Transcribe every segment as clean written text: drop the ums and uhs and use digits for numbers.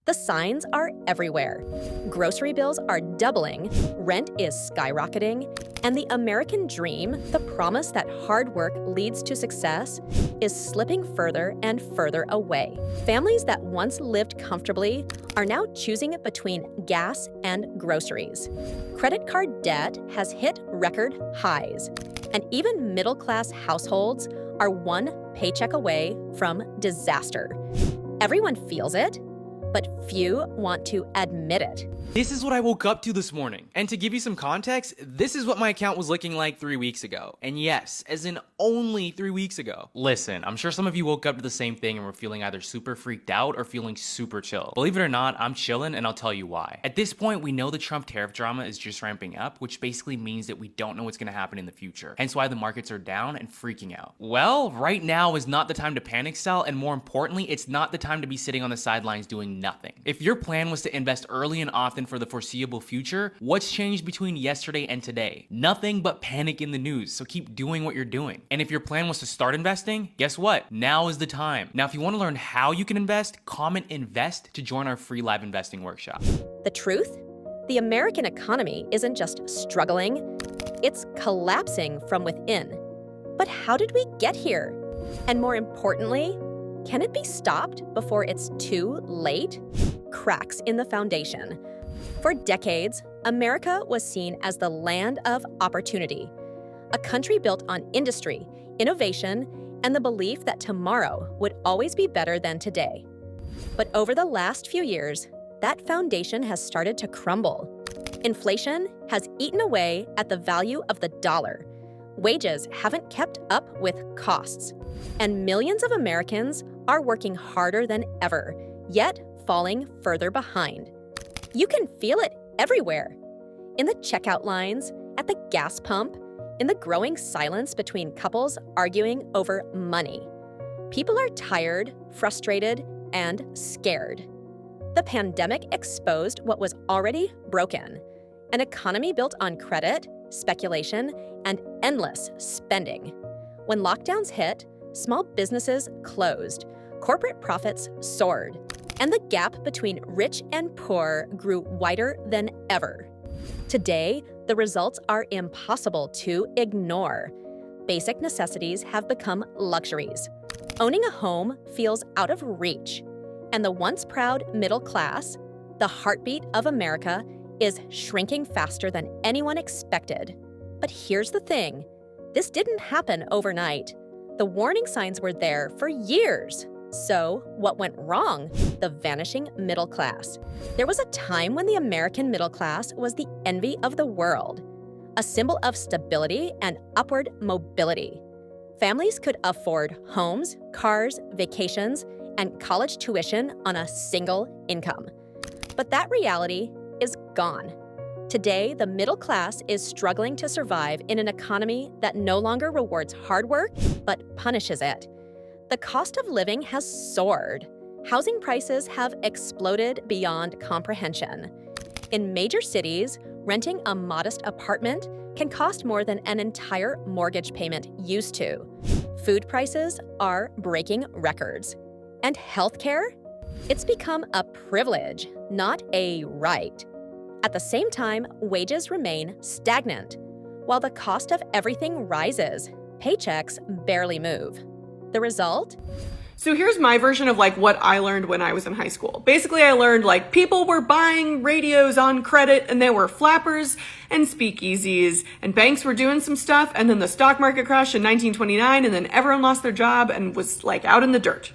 The signs are everywhere. Grocery bills are doubling, rent is skyrocketing, and the American dream, the promise that hard work leads to success, is slipping further and further away. Families that once lived comfortably are now choosing between gas and groceries. Credit card debt has hit record highs, and even middle-class households are one paycheck away from disaster. Everyone feels it, but few want to admit it. This is what I woke up to this morning. And to give you some context, this is what my account was looking like 3 weeks ago. And yes, as in only 3 weeks ago. Listen, I'm sure some of you woke up to the same thing and were feeling either super freaked out or feeling super chill. Believe it or not, I'm chilling, and I'll tell you why. At this point, we know the Trump tariff drama is just ramping up, which basically means that we don't know what's gonna happen in the future. Hence why the markets are down and freaking out. Well, right now is not the time to panic sell, and more importantly, it's not the time to be sitting on the sidelines doing nothing. If your plan was to invest early and often for the foreseeable future, what's changed between yesterday and today? Nothing but panic in the news, so keep doing what you're doing. And if your plan was to start investing, guess what? Now is the time. Now, if you want to learn how you can invest, comment INVEST to join our free live investing workshop. The truth? The American economy isn't just struggling, it's collapsing from within. But how did we get here? And more importantly, can it be stopped before it's too late? Cracks in the foundation. For decades, America was seen as the land of opportunity, a country built on industry, innovation, and the belief that tomorrow would always be better than today. But over the last few years, that foundation has started to crumble. Inflation has eaten away at the value of the dollar. Wages haven't kept up with costs, and millions of Americans are working harder than ever, yet falling further behind. You can feel it everywhere. In the checkout lines, at the gas pump, in the growing silence between couples arguing over money. People are tired, frustrated, and scared. The pandemic exposed what was already broken, an economy built on credit, speculation, and endless spending. When lockdowns hit, small businesses closed, corporate profits soared, and the gap between rich and poor grew wider than ever. Today, the results are impossible to ignore. Basic necessities have become luxuries. Owning a home feels out of reach, and the once proud middle class, the heartbeat of America, is shrinking faster than anyone expected. But here's the thing, this didn't happen overnight. The warning signs were there for years. So, what went wrong? The vanishing middle class. There was a time when the American middle class was the envy of the world, a symbol of stability and upward mobility. Families could afford homes, cars, vacations, and college tuition on a single income. But that reality is gone. Today, the middle class is struggling to survive in an economy that no longer rewards hard work, but punishes it. The cost of living has soared. Housing prices have exploded beyond comprehension. In major cities, renting a modest apartment can cost more than an entire mortgage payment used to. Food prices are breaking records. And healthcare? It's become a privilege, not a right. At the same time, wages remain stagnant. While the cost of everything rises, paychecks barely move. The result? So here's my version of what I learned when I was in high school. Basically, I learned people were buying radios on credit, and there were flappers and speakeasies, and banks were doing some stuff, and then the stock market crashed in 1929, and then everyone lost their job and was out in the dirt.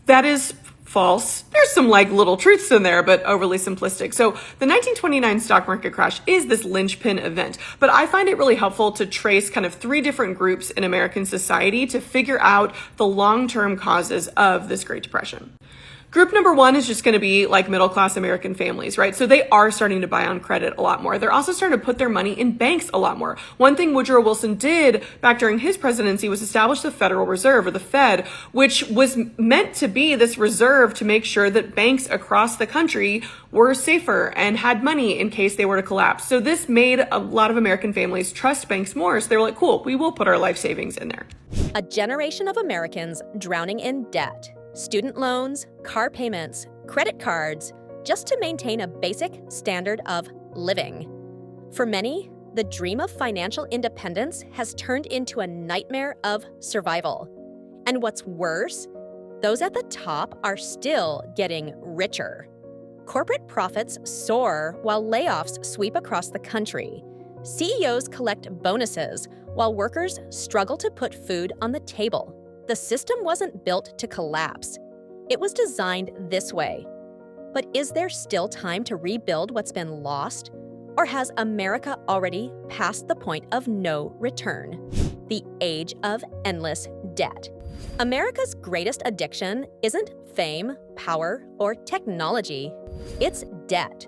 That is false. There's some little truths in there, but overly simplistic. So the 1929 stock market crash is this linchpin event, but I find it really helpful to trace kind of 3 different groups in American society to figure out the long-term causes of this Great Depression. Group number 1 is just going to be middle-class American families, right? So they are starting to buy on credit a lot more. They're also starting to put their money in banks a lot more. One thing Woodrow Wilson did back during his presidency was establish the Federal Reserve, or the Fed, which was meant to be this reserve to make sure that banks across the country were safer and had money in case they were to collapse. So this made a lot of American families trust banks more. So they were like, cool, we will put our life savings in there. A generation of Americans drowning in debt. Student loans, car payments, credit cards, just to maintain a basic standard of living. For many, the dream of financial independence has turned into a nightmare of survival. And what's worse, those at the top are still getting richer. Corporate profits soar while layoffs sweep across the country. CEOs collect bonuses while workers struggle to put food on the table. The system wasn't built to collapse. It was designed this way. But is there still time to rebuild what's been lost? Or has America already passed the point of no return? The age of endless debt. America's greatest addiction isn't fame, power, or technology. It's debt.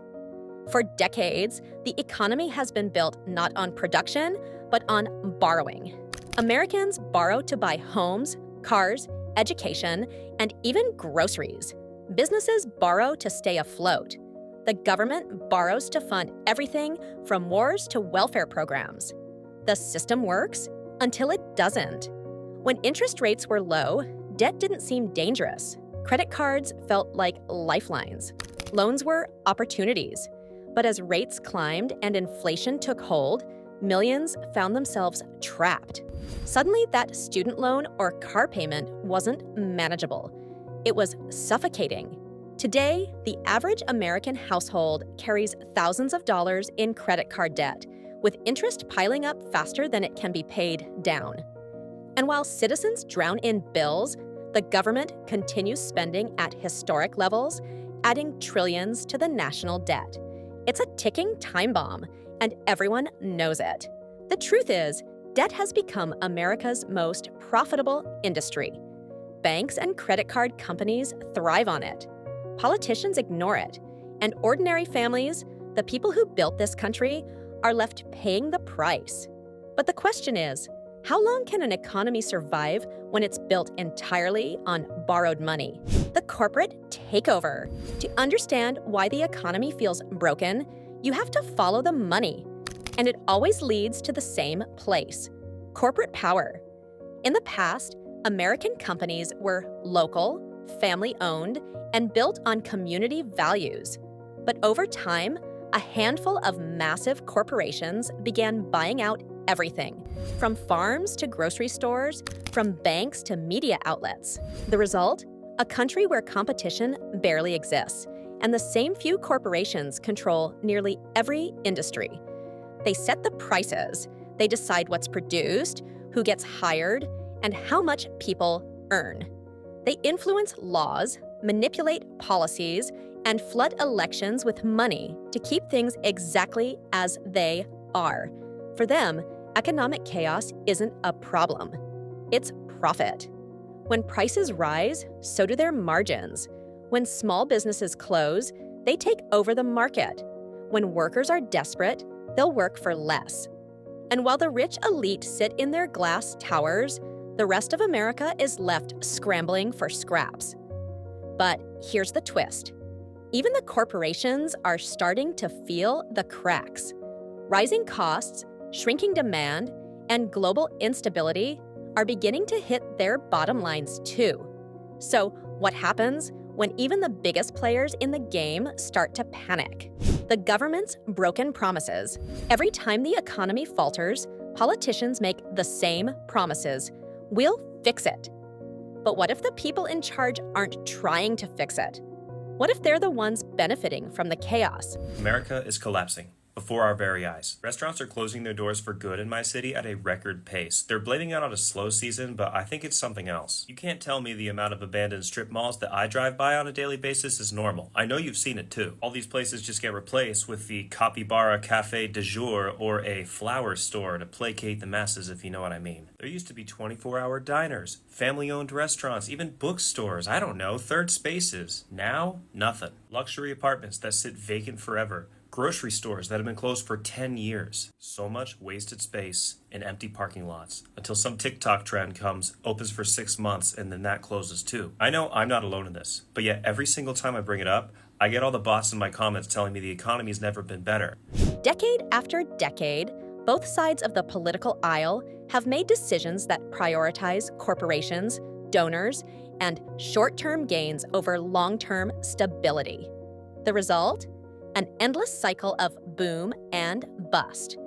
For decades, the economy has been built not on production, but on borrowing. Americans borrow to buy homes, cars, education, and even groceries. Businesses borrow to stay afloat. The government borrows to fund everything from wars to welfare programs. The system works until it doesn't. When interest rates were low, debt didn't seem dangerous. Credit cards felt like lifelines. Loans were opportunities. But as rates climbed and inflation took hold, millions found themselves trapped. Suddenly, that student loan or car payment wasn't manageable. It was suffocating. Today, the average American household carries thousands of dollars in credit card debt, with interest piling up faster than it can be paid down. And while citizens drown in bills, the government continues spending at historic levels, adding trillions to the national debt. It's a ticking time bomb, and everyone knows it. The truth is, debt has become America's most profitable industry. Banks and credit card companies thrive on it. Politicians ignore it, and ordinary families, the people who built this country, are left paying the price. But the question is, how long can an economy survive when it's built entirely on borrowed money? The corporate takeover. To understand why the economy feels broken, you have to follow the money. And it always leads to the same place: corporate power. In the past, American companies were local, family-owned, and built on community values. But over time, a handful of massive corporations began buying out everything, from farms to grocery stores, from banks to media outlets. The result? A country where competition barely exists, and the same few corporations control nearly every industry. They set the prices, they decide what's produced, who gets hired, and how much people earn. They influence laws, manipulate policies, and flood elections with money to keep things exactly as they are. For them, economic chaos isn't a problem. It's profit. When prices rise, so do their margins. When small businesses close, they take over the market. When workers are desperate, they'll work for less. And while the rich elite sit in their glass towers, the rest of America is left scrambling for scraps. But here's the twist. Even the corporations are starting to feel the cracks. Rising costs, shrinking demand, and global instability are beginning to hit their bottom lines too. So what happens when even the biggest players in the game start to panic? The government's broken promises. Every time the economy falters, politicians make the same promises. We'll fix it. But what if the people in charge aren't trying to fix it? What if they're the ones benefiting from the chaos? America is collapsing before our very eyes. Restaurants are closing their doors for good in my city at a record pace. They're blaming it on a slow season, but I think it's something else. You can't tell me the amount of abandoned strip malls that I drive by on a daily basis is normal. I know you've seen it too. All these places just get replaced with the Capybara Cafe du Jour or a flower store to placate the masses, if you know what I mean. There used to be 24-hour diners, family-owned restaurants, even bookstores, I don't know, third spaces. Now, nothing. Luxury apartments that sit vacant forever. Grocery stores that have been closed for 10 years. So much wasted space in empty parking lots until some TikTok trend comes, opens for 6 months, and then that closes too. I know I'm not alone in this, but yet every single time I bring it up, I get all the bots in my comments telling me the economy's never been better. Decade after decade, both sides of the political aisle have made decisions that prioritize corporations, donors, and short-term gains over long-term stability. The result? An endless cycle of boom and bust.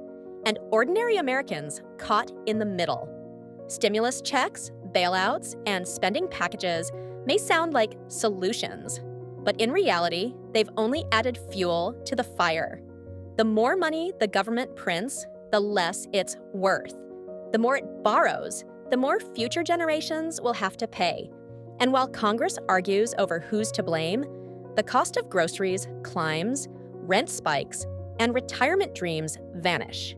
And ordinary Americans caught in the middle. Stimulus checks, bailouts, and spending packages may sound like solutions, but in reality, they've only added fuel to the fire. The more money the government prints, the less it's worth. The more it borrows, the more future generations will have to pay. And while Congress argues over who's to blame, the cost of groceries climbs, rent spikes, and retirement dreams vanish.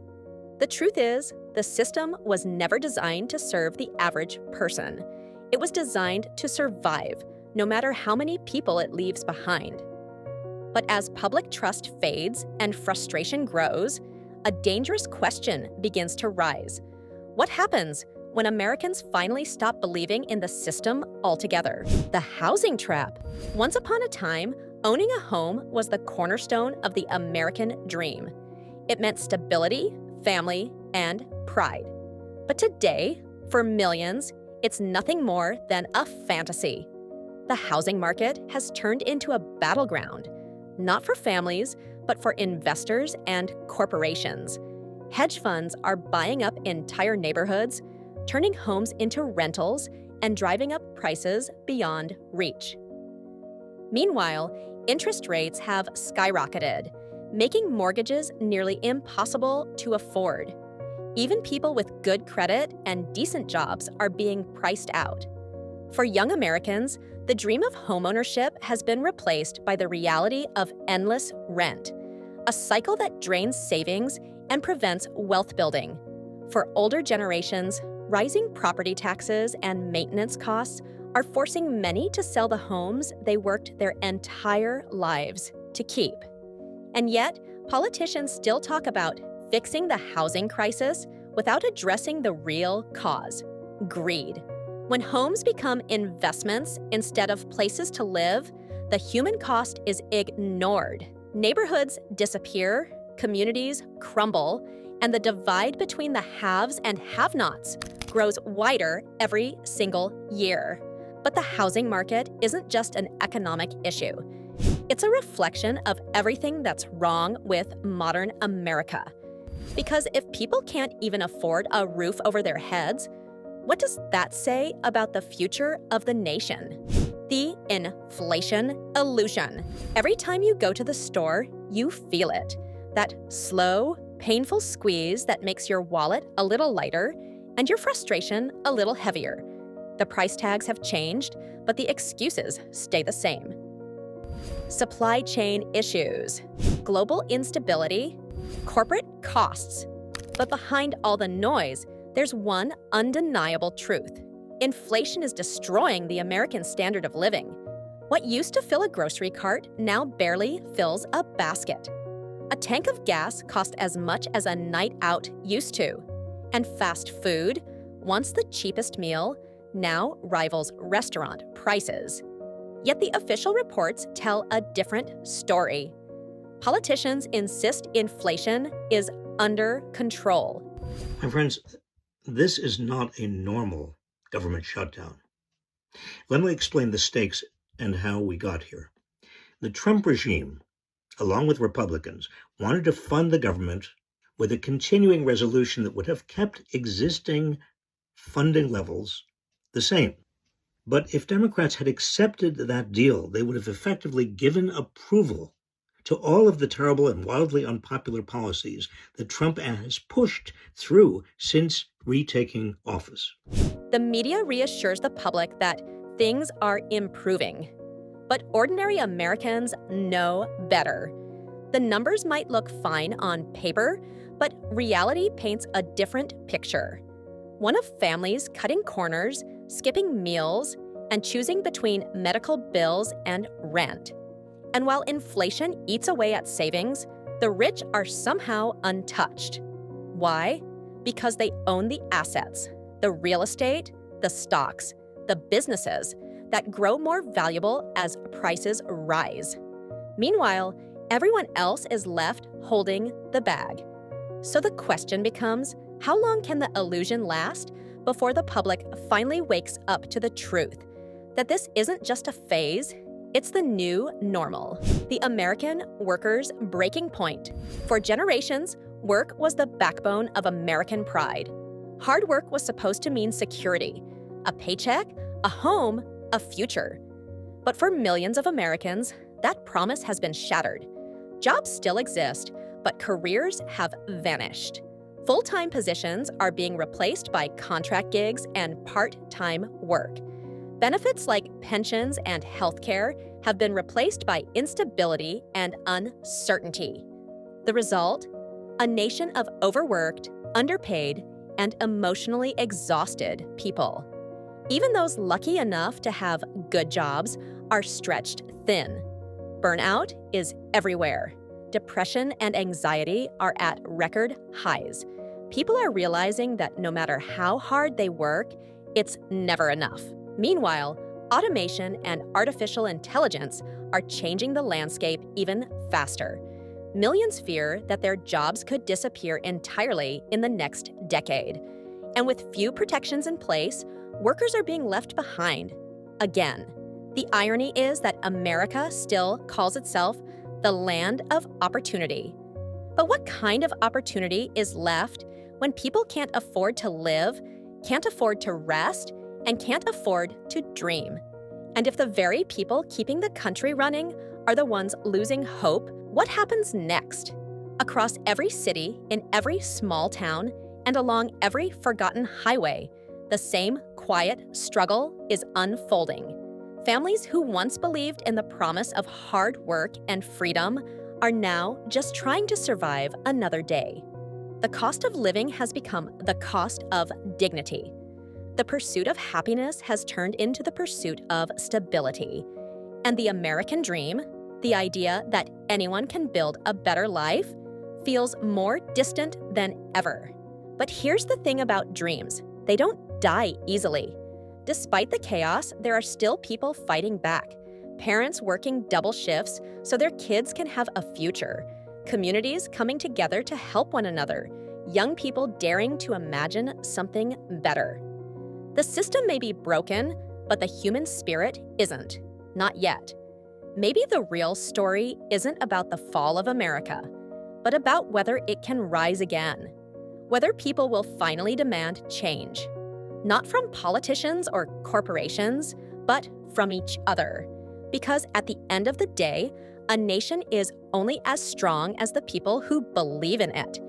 The truth is, the system was never designed to serve the average person. It was designed to survive, no matter how many people it leaves behind. But as public trust fades and frustration grows, a dangerous question begins to rise. What happens when Americans finally stop believing in the system altogether? The housing trap. Once upon a time, owning a home was the cornerstone of the American dream. It meant stability, family, and pride. But today, for millions, it's nothing more than a fantasy. The housing market has turned into a battleground, not for families, but for investors and corporations. Hedge funds are buying up entire neighborhoods, turning homes into rentals, and driving up prices beyond reach. Meanwhile, interest rates have skyrocketed, making mortgages nearly impossible to afford. Even people with good credit and decent jobs are being priced out. For young Americans, the dream of homeownership has been replaced by the reality of endless rent, a cycle that drains savings and prevents wealth building. For older generations, rising property taxes and maintenance costs are forcing many to sell the homes they worked their entire lives to keep. And yet, politicians still talk about fixing the housing crisis without addressing the real cause: greed. When homes become investments instead of places to live, the human cost is ignored. Neighborhoods disappear, communities crumble, and the divide between the haves and have-nots grows wider every single year. But the housing market isn't just an economic issue. It's a reflection of everything that's wrong with modern America. Because if people can't even afford a roof over their heads, what does that say about the future of the nation? The inflation illusion. Every time you go to the store, you feel it. That slow, painful squeeze that makes your wallet a little lighter and your frustration a little heavier. The price tags have changed, but the excuses stay the same. Supply chain issues, global instability, corporate costs. But behind all the noise, there's one undeniable truth. Inflation is destroying the American standard of living. What used to fill a grocery cart now barely fills a basket. A tank of gas costs as much as a night out used to. And fast food, once the cheapest meal, now rivals restaurant prices. Yet the official reports tell a different story. Politicians insist inflation is under control. My friends, this is not a normal government shutdown. Let me explain the stakes and how we got here. The Trump regime, along with Republicans, wanted to fund the government with a continuing resolution that would have kept existing funding levels the same. But if Democrats had accepted that deal, they would have effectively given approval to all of the terrible and wildly unpopular policies that Trump has pushed through since retaking office. The media reassures the public that things are improving. But ordinary Americans know better. The numbers might look fine on paper, but reality paints a different picture. One of families cutting corners, skipping meals, and choosing between medical bills and rent. And while inflation eats away at savings, the rich are somehow untouched. Why? Because they own the assets, the real estate, the stocks, the businesses that grow more valuable as prices rise. Meanwhile, everyone else is left holding the bag. So the question becomes, how long can the illusion last before the public finally wakes up to the truth? that this isn't just a phase, it's the new normal, the American worker's breaking point. For generations, work was the backbone of American pride. Hard work was supposed to mean security, a paycheck, a home, a future. But for millions of Americans, that promise has been shattered. Jobs still exist, but careers have vanished. Full-time positions are being replaced by contract gigs and part-time work. Benefits like pensions and healthcare have been replaced by instability and uncertainty. The result? A nation of overworked, underpaid, and emotionally exhausted people. Even those lucky enough to have good jobs are stretched thin. Burnout is everywhere. Depression and anxiety are at record highs. People are realizing that no matter how hard they work, it's never enough. Meanwhile, automation and artificial intelligence are changing the landscape even faster. Millions fear that their jobs could disappear entirely in the next decade. And with few protections in place, workers are being left behind. Again, the irony is that America still calls itself the land of opportunity. But what kind of opportunity is left when people can't afford to live, can't afford to rest, and can't afford to dream? And if the very people keeping the country running are the ones losing hope, what happens next? Across every city, in every small town, and along every forgotten highway, the same quiet struggle is unfolding. Families who once believed in the promise of hard work and freedom are now just trying to survive another day. The cost of living has become the cost of dignity. The pursuit of happiness has turned into the pursuit of stability. And the American dream, the idea that anyone can build a better life, feels more distant than ever. But here's the thing about dreams: they don't die easily. Despite the chaos, there are still people fighting back. Parents working double shifts so their kids can have a future. Communities coming together to help one another. Young people daring to imagine something better. The system may be broken, but the human spirit isn't. Not yet. Maybe the real story isn't about the fall of America, but about whether it can rise again. Whether people will finally demand change. Not from politicians or corporations, but from each other. Because at the end of the day, a nation is only as strong as the people who believe in it.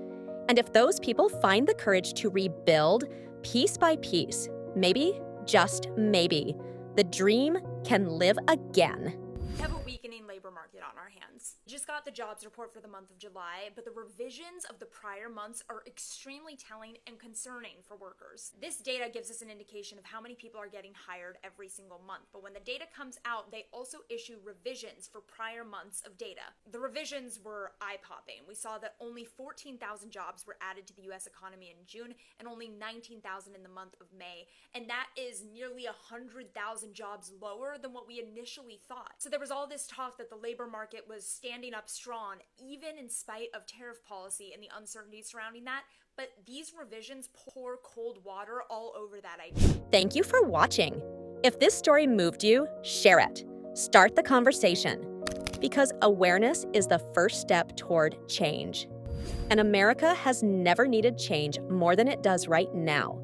And if those people find the courage to rebuild piece by piece, maybe, just maybe, the dream can live again. We have a weakening labor market on our hands. Just got the jobs report for the month of July, but the revisions of the prior months are extremely telling and concerning for workers. This data gives us an indication of how many people are getting hired every single month, but when the data comes out, they also issue revisions for prior months of data. The revisions were eye-popping. We saw that only 14,000 jobs were added to the U.S. economy in June and only 19,000 in the month of May, and that is nearly 100,000 jobs lower than what we initially thought. So there was all this talk that the labor market was standing up strong, even in spite of tariff policy and the uncertainty surrounding that. But these revisions pour cold water all over that idea. Thank you for watching. If this story moved you, share it. Start the conversation. Because awareness is the first step toward change. And America has never needed change more than it does right now.